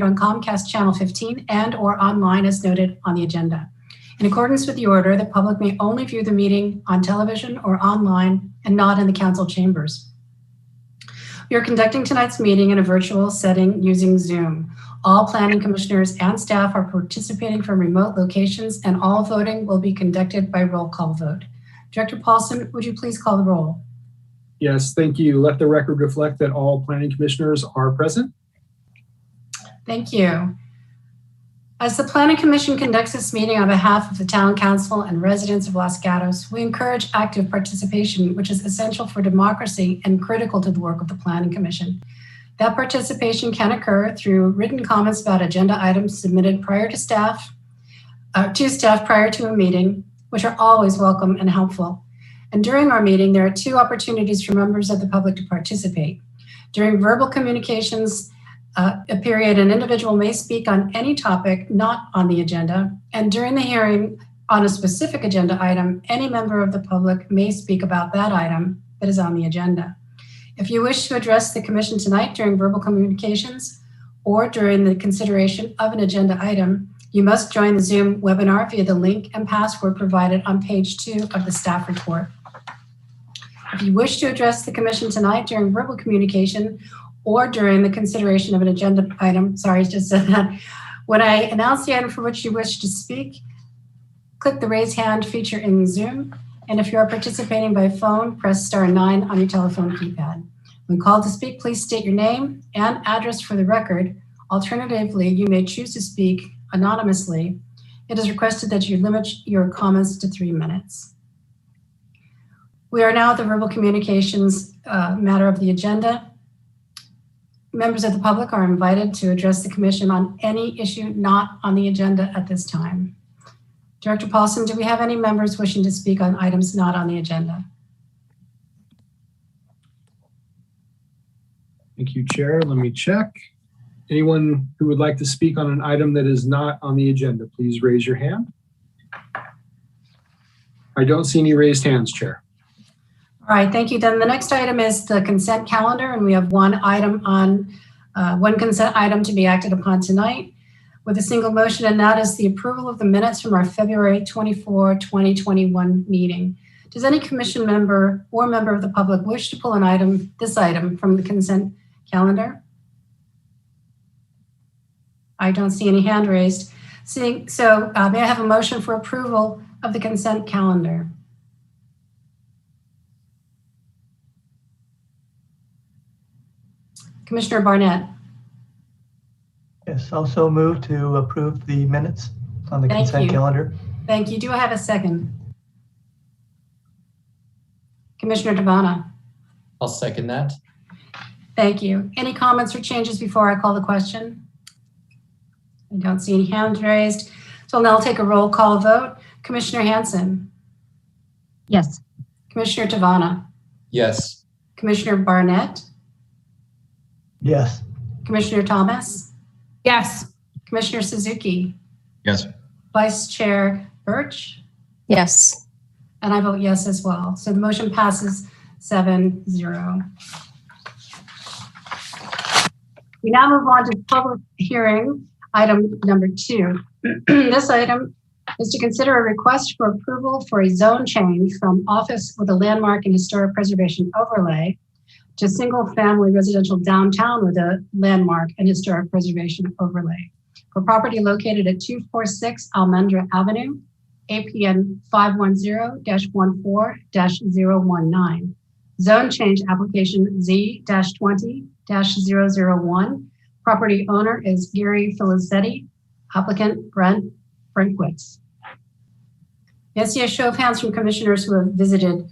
on Comcast Channel 15 and or online as noted on the agenda. In accordance with the order, the public may only view the meeting on television or online and not in the council chambers. We are conducting tonight's meeting in a virtual setting using Zoom. All planning commissioners and staff are participating from remote locations, and all voting will be conducted by roll call vote. Director Paulson, would you please call the roll? Yes, thank you. Let the record reflect that all planning commissioners are present. Thank you. As the Planning Commission conducts this meeting on behalf of the Town Council and residents of Los Gatos, we encourage active participation, which is essential for democracy and critical to the work of the Planning Commission. That participation can occur through written comments about agenda items submitted prior to staff prior to a meeting, which are always welcome and helpful. And during our meeting, there are two opportunities for members of the public to participate. During verbal communications, a period, an individual may speak on any topic not on the agenda, and during the hearing on a specific agenda item, any member of the public may speak about that item that is on the agenda. If you wish to address the commission tonight during verbal communications or during the consideration of an agenda item, you must join the Zoom webinar via the link and password provided on page 2 of the staff report. If you wish to address the commission tonight during verbal communication or during the consideration of an agenda item, sorry, I just said that. When I announce the item for which you wish to speak, click the raise hand feature in Zoom. And if you are participating by phone, press *9 on your telephone keypad. When called to speak, please state your name and address for the record. Alternatively, you may choose to speak anonymously. It is requested that you limit your comments to 3 minutes. We are now at the verbal communications matter of the agenda. Members of the public are invited to address the commission on any issue not on the agenda at this time. Director Paulson, do we have any members wishing to speak on items not on the agenda? Thank you, Chair. Let me check. Anyone who would like to speak on an item that is not on the agenda, please raise your hand. I don't see any raised hands, Chair. All right, thank you. Then the next item is the consent calendar, and we have one consent item to be acted upon tonight with a single motion, and that is the approval of the minutes from our February 24, 2021 meeting. Does any commission member or member of the public wish to pull this item from the consent calendar? I don't see any hand raised. May I have a motion for approval of the consent calendar? Commissioner Barnett. Yes, also move to approve the minutes on the consent calendar. Thank you. Do I have a second? Commissioner Devana. I'll second that. Thank you. Any comments or changes before I call the question? I don't see any hands raised. So now I'll take a roll call vote. Commissioner Hanson. Yes. Commissioner Devana. Yes. Commissioner Barnett. Yes. Commissioner Thomas. Yes. Commissioner Suzuki. Yes. Vice Chair Birch. Yes. And I vote yes as well. So the motion passes 7-0. We now move on to public hearing, item number 2. This item is to consider a request for approval for a zone change from office with a landmark and historic preservation overlay to single-family residential downtown with a landmark and historic preservation overlay for property located at 246 Almendra Avenue, APN 510-14-019. Zone change application Z-20-001. Property owner is Gary Felicetti, applicant Brent Frankwitz. May I see a show of hands from commissioners who have visited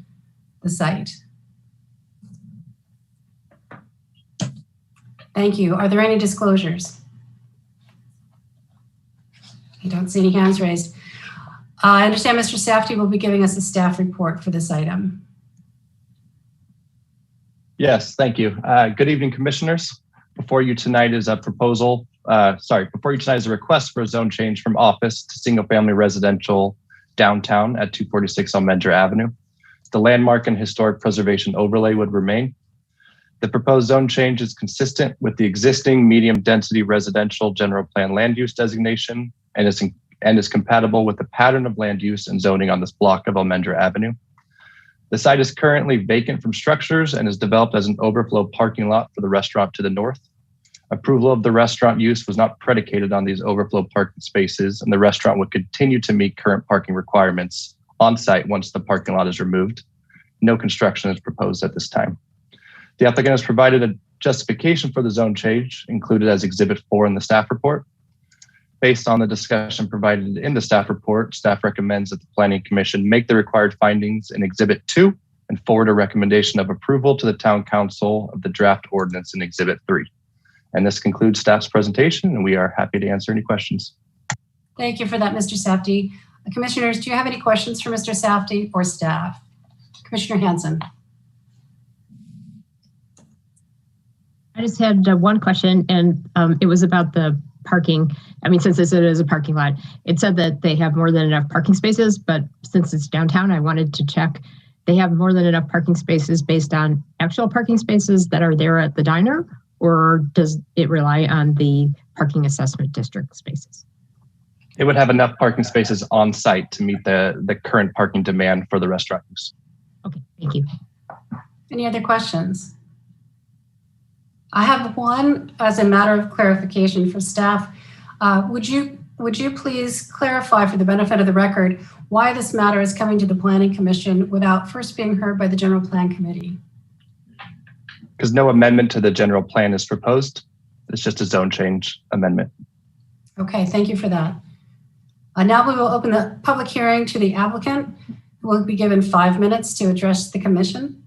the site? Thank you. Are there any disclosures? I don't see any hands raised. I understand Mr. Safdie will be giving us a staff report for this item. Yes, thank you. Good evening, commissioners. Before you tonight is a request for a zone change from office to single-family residential downtown at 246 Almendra Avenue. The landmark and historic preservation overlay would remain. The proposed zone change is consistent with the existing medium-density residential general plan land use designation and is compatible with the pattern of land use and zoning on this block of Almendra Avenue. The site is currently vacant from structures and is developed as an overflow parking lot for the restaurant to the north. Approval of the restaurant use was not predicated on these overflow parking spaces, and the restaurant would continue to meet current parking requirements on site once the parking lot is removed. No construction is proposed at this time. The applicant has provided a justification for the zone change included as Exhibit 4 in the staff report. Based on the discussion provided in the staff report, staff recommends that the Planning Commission make the required findings in Exhibit 2 and forward a recommendation of approval to the Town Council of the draft ordinance in Exhibit 3. And this concludes staff's presentation, and we are happy to answer any questions. Thank you for that, Mr. Safdie. Commissioners, do you have any questions for Mr. Safdie or staff? Commissioner Hanson. I just had one question, and it was about the parking. I mean, since this is a parking lot, it said that they have more than enough parking spaces, but since it's downtown, I wanted to check. They have more than enough parking spaces based on actual parking spaces that are there at the diner, or does it rely on the parking assessment district spaces? It would have enough parking spaces on site to meet the current parking demand for the restaurant use. Okay, thank you. Any other questions? I have one as a matter of clarification for staff. Would you please clarify for the benefit of the record why this matter is coming to the Planning Commission without first being heard by the General Plan Committee? Because no amendment to the general plan is proposed. It's just a zone change amendment. Okay, thank you for that. Now we will open the public hearing to the applicant, who will be given 5 minutes to address the commission.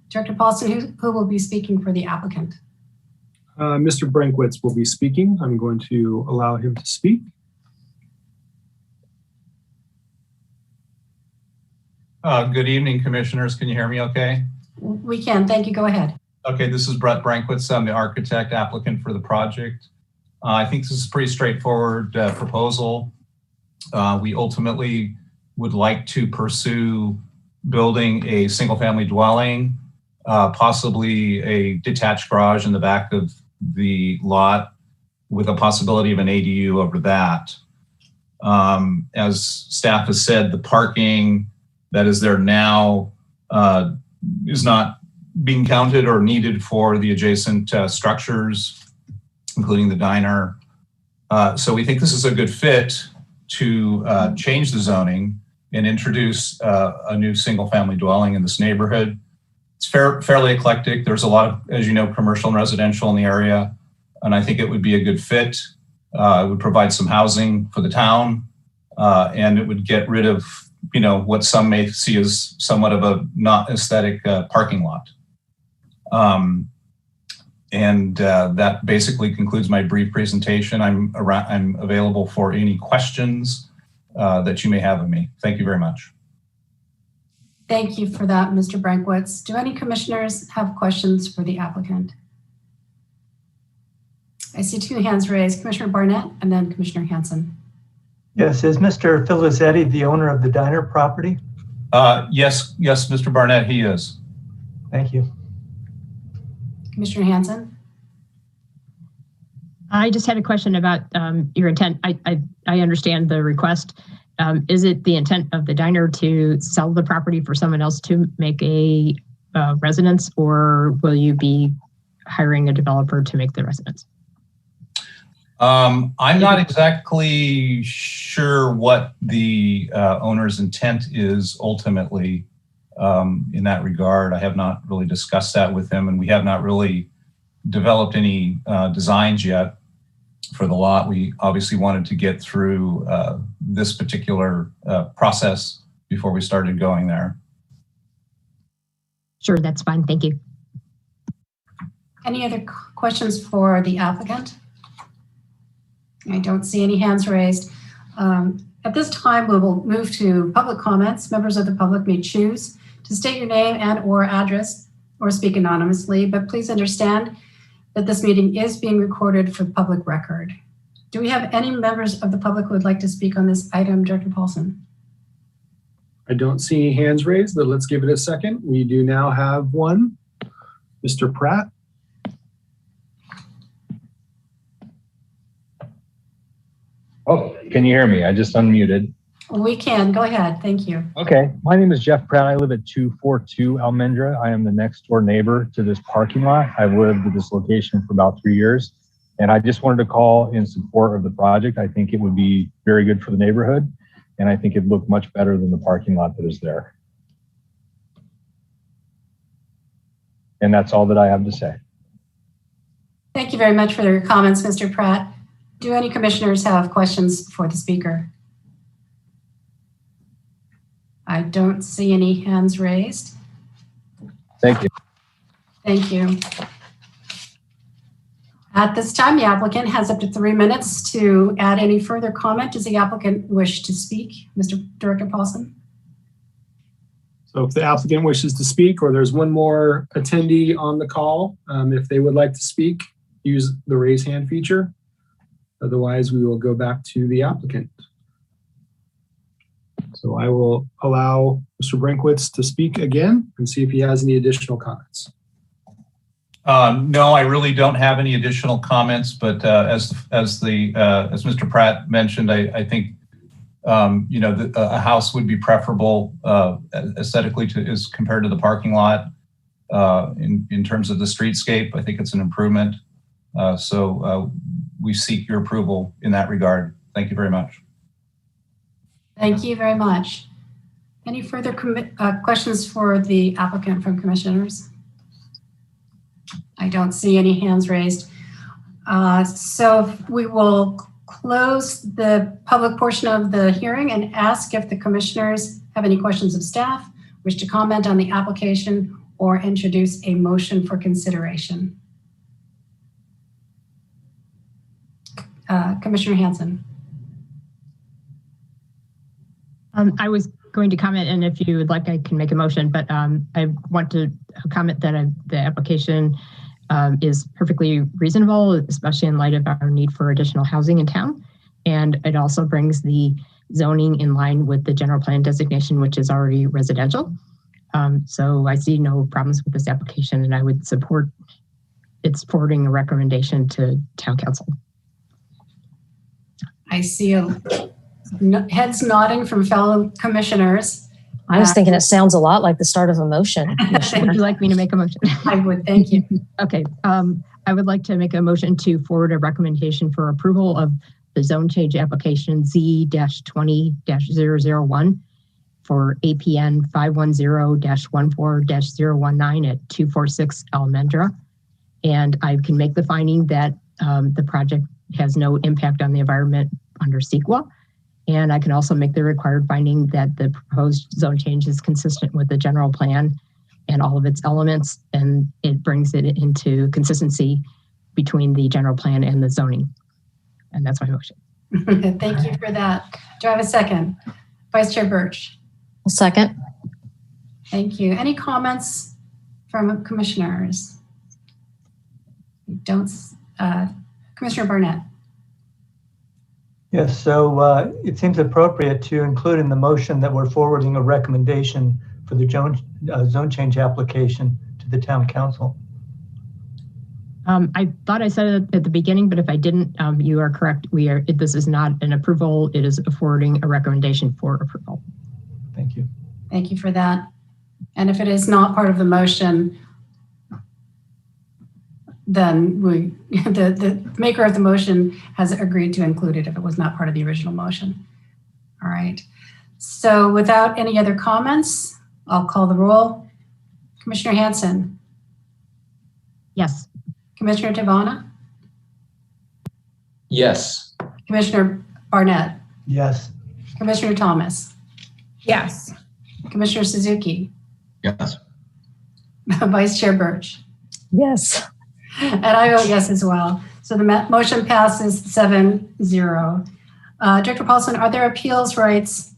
Director Paulson, who will be speaking for the applicant? Mr. Brankwitz will be speaking. I'm going to allow him to speak. Good evening, commissioners. Can you hear me okay? We can. Thank you. Go ahead. Okay, this is Brett Brankwitz. I'm the architect applicant for the project. I think this is a pretty straightforward proposal. We ultimately would like to pursue building a single-family dwelling, possibly a detached garage in the back of the lot with a possibility of an ADU over that. As staff has said, the parking that is there now is not being counted or needed for the adjacent structures, including the diner. So we think this is a good fit to change the zoning and introduce a new single-family dwelling in this neighborhood. It's fairly eclectic. There's a lot of, as you know, commercial and residential in the area, and I think it would be a good fit. It would provide some housing for the town, and it would get rid of, what some may see as somewhat of a not aesthetic parking lot. That basically concludes my brief presentation. I'm available for any questions that you may have of me. Thank you very much. Thank you for that, Mr. Brankwitz. Do any commissioners have questions for the applicant? I see 2 hands raised, Commissioner Barnett and then Commissioner Hanson. Yes, is Mr. Filizetti the owner of the diner property? Yes, Mr. Barnett, he is. Thank you. Commissioner Hanson? I just had a question about your intent. I understand the request. Is it the intent of the diner to sell the property for someone else to make a residence, or will you be hiring a developer to make the residence? I'm not exactly sure what the owner's intent is ultimately in that regard. I have not really discussed that with him, and we have not really developed any designs yet for the lot. We obviously wanted to get through this particular process before we started going there. Sure, that's fine. Thank you. Any other questions for the applicant? I don't see any hands raised. At this time, we will move to public comments. Members of the public may choose to state your name and or address or speak anonymously, but please understand that this meeting is being recorded for public record. Do we have any members of the public who would like to speak on this item, Director Paulson? I don't see any hands raised, but let's give it a second. We do now have one. Mr. Pratt? Oh, can you hear me? I just unmuted. We can. Go ahead. Thank you. Okay. My name is Jeff Pratt. I live at 242 Almendra. I am the next door neighbor to this parking lot. I've lived at this location for about 3 years. And I just wanted to call in support of the project. I think it would be very good for the neighborhood. And I think it'd look much better than the parking lot that is there. And that's all that I have to say. Thank you very much for your comments, Mr. Pratt. Do any commissioners have questions for the speaker? I don't see any hands raised. Thank you. Thank you. At this time, the applicant has up to 3 minutes to add any further comment. Does the applicant wish to speak? Mr. Director Paulson? So if the applicant wishes to speak, or there's one more attendee on the call, if they would like to speak, use the raise hand feature. Otherwise, we will go back to the applicant. So I will allow Mr. Brankwitz to speak again and see if he has any additional comments. No, I really don't have any additional comments, but as Mr. Pratt mentioned, I think a house would be preferable aesthetically as compared to the parking lot. In terms of the streetscape, I think it's an improvement. So we seek your approval in that regard. Thank you very much. Thank you very much. Any further questions for the applicant from commissioners? I don't see any hands raised. So we will close the public portion of the hearing and ask if the commissioners have any questions of staff, wish to comment on the application, or introduce a motion for consideration. Commissioner Hanson. I was going to comment, and if you would like, I can make a motion, but I want to comment that the application is perfectly reasonable, especially in light of our need for additional housing in town. And it also brings the zoning in line with the general plan designation, which is already residential. So I see no problems with this application, and I would support its forwarding a recommendation to town council. I see heads nodding from fellow commissioners. I was thinking it sounds a lot like the start of a motion. Would you like me to make a motion? I would, thank you. Okay, I would like to make a motion to forward a recommendation for approval of the zone change application Z-20-001 for APN 510-14-019 at 246 Almendra. And I can make the finding that the project has no impact on the environment under CEQA. And I can also make the required finding that the proposed zone change is consistent with the general plan and all of its elements, and it brings it into consistency between the general plan and the zoning. And that's my motion. Thank you for that. Do I have a second? Vice Chair Birch. A second. Thank you. Any comments from commissioners? Commissioner Barnett. Yes, so it seems appropriate to include in the motion that we're forwarding a recommendation for the zone change application to the town council. I thought I said it at the beginning, but if I didn't, you are correct. This is not an approval. It is forwarding a recommendation for approval. Thank you. Thank you for that. And if it is not part of the motion, then the maker of the motion has agreed to include it if it was not part of the original motion. All right. So without any other comments, I'll call the roll. Commissioner Hanson. Yes. Commissioner Tivana. Yes. Commissioner Barnett. Yes. Commissioner Thomas. Yes. Commissioner Suzuki. Yes. Vice Chair Birch. Yes. And I vote yes as well. So the motion passes 7-0. Director Paulson, are there appeal rights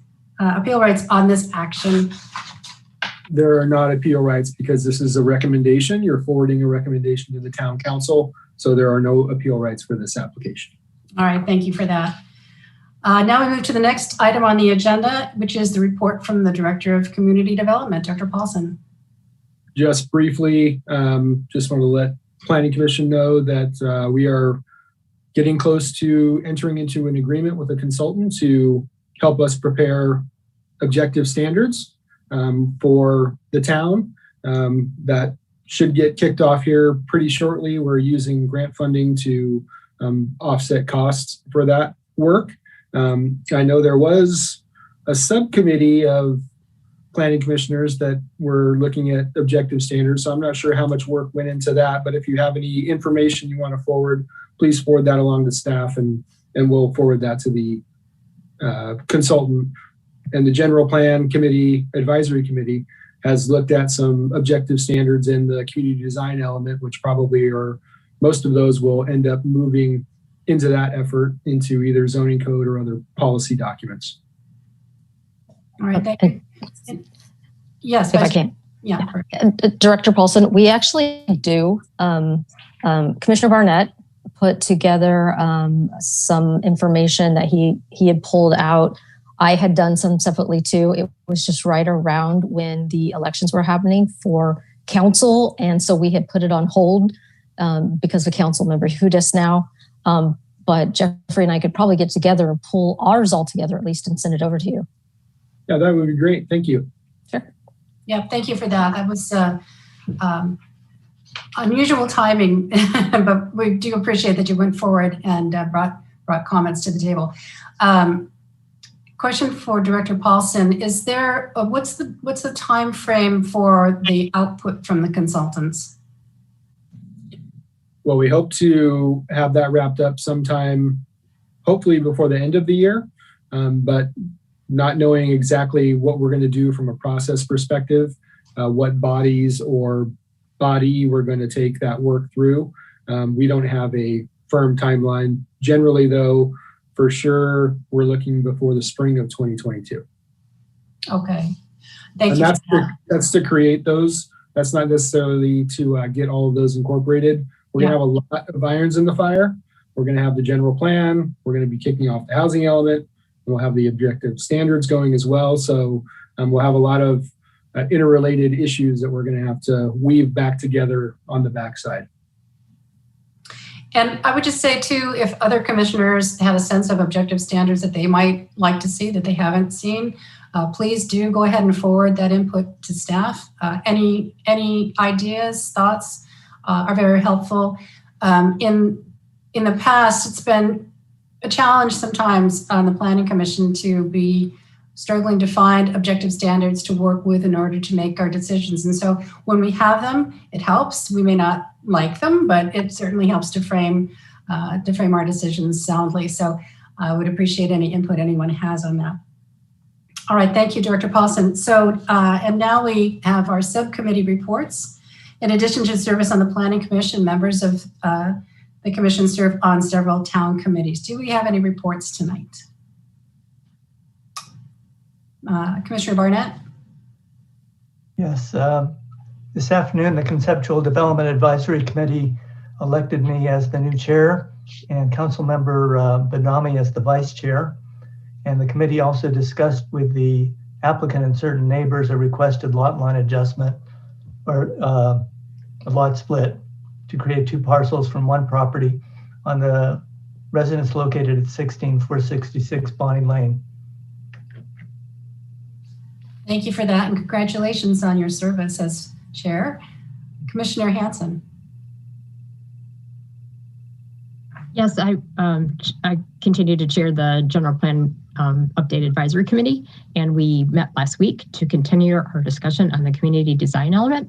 on this action? There are not appeal rights because this is a recommendation. You're forwarding a recommendation to the town council. So there are no appeal rights for this application. All right, thank you for that. Now we move to the next item on the agenda, which is the report from the Director of Community Development, Dr. Paulson. just briefly, just want to let Planning Commission know that we are getting close to entering into an agreement with a consultant to help us prepare objective standards for the town. That should get kicked off here pretty shortly. We're using grant funding to offset costs for that work. I know there was a subcommittee of planning commissioners that were looking at objective standards, so I'm not sure how much work went into that, but if you have any information you want to forward, please forward that along to staff, and we'll forward that to the consultant. And the general plan committee, advisory committee, has looked at some objective standards in the community design element, which probably are, most of those will end up moving into that effort into either zoning code or other policy documents. All right, thank you. Yes, If I can. Yeah. Director Paulson, we actually do. Commissioner Barnett put together some information that he had pulled out. I had done some separately too. It was just right around when the elections were happening for council. And so we had put it on hold because of council member Hudas now. But Jeffrey and I could probably get together and pull ours all together at least and send it over to you. Yeah, that would be great. Thank you. Sure. Yeah, thank you for that. That was unusual timing, but we do appreciate that you went forward and brought comments to the table. Question for Director Paulson: is there what's the time frame for the output from the consultants? Well, we hope to have that wrapped up sometime, hopefully before the end of the year, but not knowing exactly what we're going to do from a process perspective, what bodies or body we're going to take that work through. We don't have a firm timeline. Generally, though, for sure, we're looking before the spring of 2022. Okay. Thank and you. That's to create those. That's not necessarily to get all of those incorporated. We're going to have a lot of irons in the fire. We're going to have the general plan. We're going to be kicking off the housing element. We'll have the objective standards going as well. So we'll have a lot of interrelated issues that we're going to have to weave back together on the backside. And I would just say too, if other commissioners have a sense of objective standards that they might like to see that they haven't seen, please do go ahead and forward that input to staff. Any ideas, thoughts are very helpful. In the past, it's been a challenge sometimes on the Planning Commission to be struggling to find objective standards to work with in order to make our decisions. And so when we have them, it helps. We may not like them, but it certainly helps to frame our decisions soundly. So I would appreciate any input anyone has on that. All right, thank you, Director Paulson. So, and now we have our subcommittee reports. In addition to service on the Planning Commission, members of the Commission serve on several town committees. Do we have any reports tonight? Commissioner Barnett? Yes. This afternoon, the Conceptual Development Advisory Committee elected me as the new chair and Councilmember Benami as the vice chair. And the committee also discussed with the applicant and certain neighbors a requested lot line adjustment or a lot split to create two parcels from one property on the residence located at 16466 Bonnie Lane. Thank you for that, and congratulations on your service as chair. Commissioner Hanson. Yes, I continue to chair the General Plan Update Advisory Committee, and we met last week to continue our discussion on the community design element.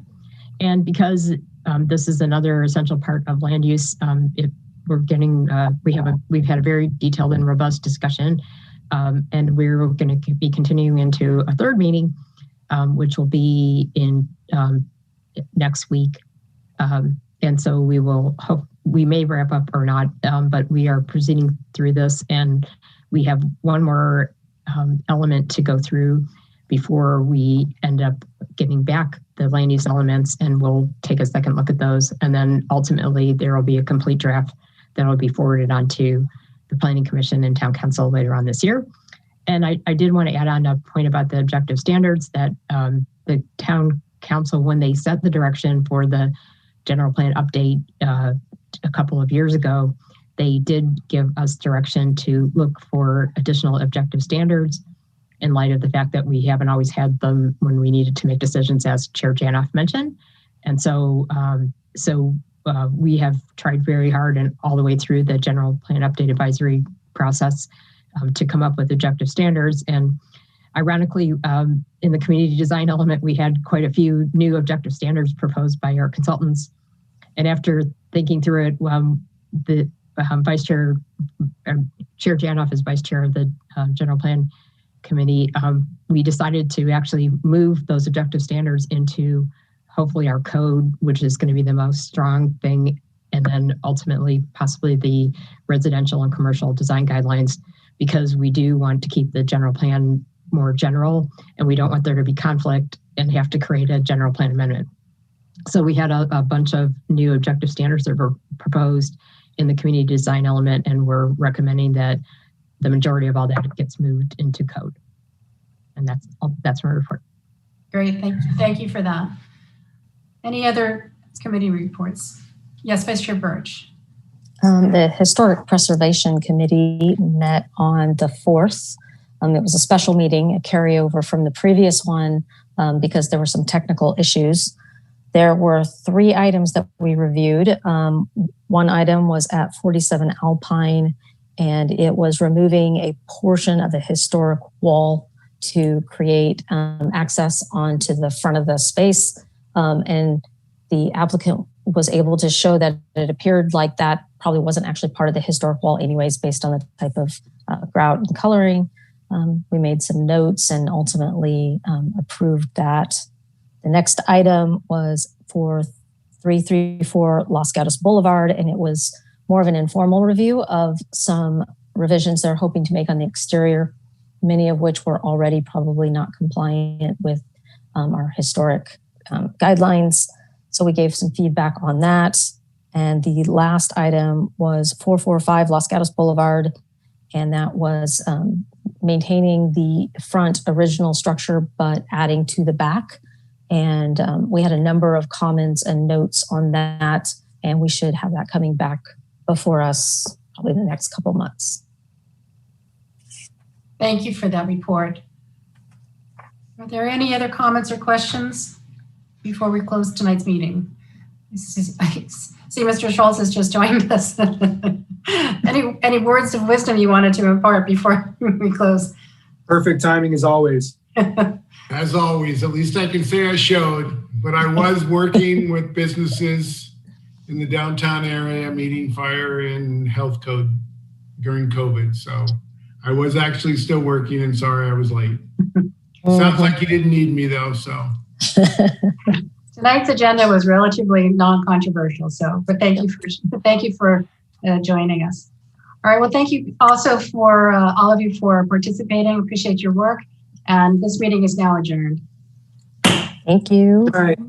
And because this is another essential part of land use, we've had a very detailed and robust discussion, and we're going to be continuing into a third meeting, which will be in next week. And so we may wrap up or not, but we are proceeding through this, and we have one more element to go through before we end up getting back the land use elements, and we'll take a second look at those. And then ultimately there will be a complete draft that will be forwarded on to the Planning Commission and Town Council later on this year. And I did want to add on a point about the objective standards that the Town council, when they set the direction for the general plan update a couple of years ago, they did give us direction to look for additional objective standards in light of the fact that we haven't always had them when we needed to make decisions, as Chair Janoff mentioned. And so, we have tried very hard and all the way through the general plan update advisory process to come up with objective standards. And ironically, in the community design element, we had quite a few new objective standards proposed by our consultants. And after thinking through it, the Vice Chair, Chair Janoff is Vice Chair of the General Plan Committee, we decided to actually move those objective standards into hopefully our code, which is going to be the most strong thing, and then ultimately possibly the residential and commercial design guidelines, because we do want to keep the general plan more general, and we don't want there to be conflict and have to create a general plan amendment. So we had a bunch of new objective standards that were proposed in the community design element, and we're recommending that the majority of all that gets moved into code. And that's my report. Great, thank you for that. Any other committee reports? Yes, Vice Chair Birch. The Historic Preservation Committee met on the 4th. It was a special meeting, a carryover from the previous one because there were some technical issues. There were 3 items that we reviewed. One item was at 47 Alpine, and it was removing a portion of the historic wall to create access onto the front of the space. And the applicant was able to show that it appeared like that probably wasn't actually part of the historic wall anyways, based on the type of grout and coloring. We made some notes and ultimately approved that. The next item was for 334 Los Gatos Boulevard, and it was more of an informal review of some revisions they're hoping to make on the exterior, many of which were already probably not compliant with our historic guidelines. So we gave some feedback on that. And the last item was 445 Los Gatos Boulevard, and that was maintaining the front original structure, but adding to the back. And we had a number of comments and notes on that, and we should have that coming back before us probably in the next couple of months. Thank you for that report. Are there any other comments or questions before we close tonight's meeting? I see Mr. Schultz has just joined us. Any words of wisdom you wanted to impart before we close? Perfect timing as always. As always, at least I can say I showed, but I was working with businesses in the downtown area, meeting fire and health code during COVID. So I was actually still working, and sorry I was late. Sounds like you didn't need me though, so. Tonight's agenda was relatively non-controversial, but thank you for joining us. All right, well, thank you also for all of you for participating. Appreciate your work. And this meeting is now adjourned. Thank you. All right.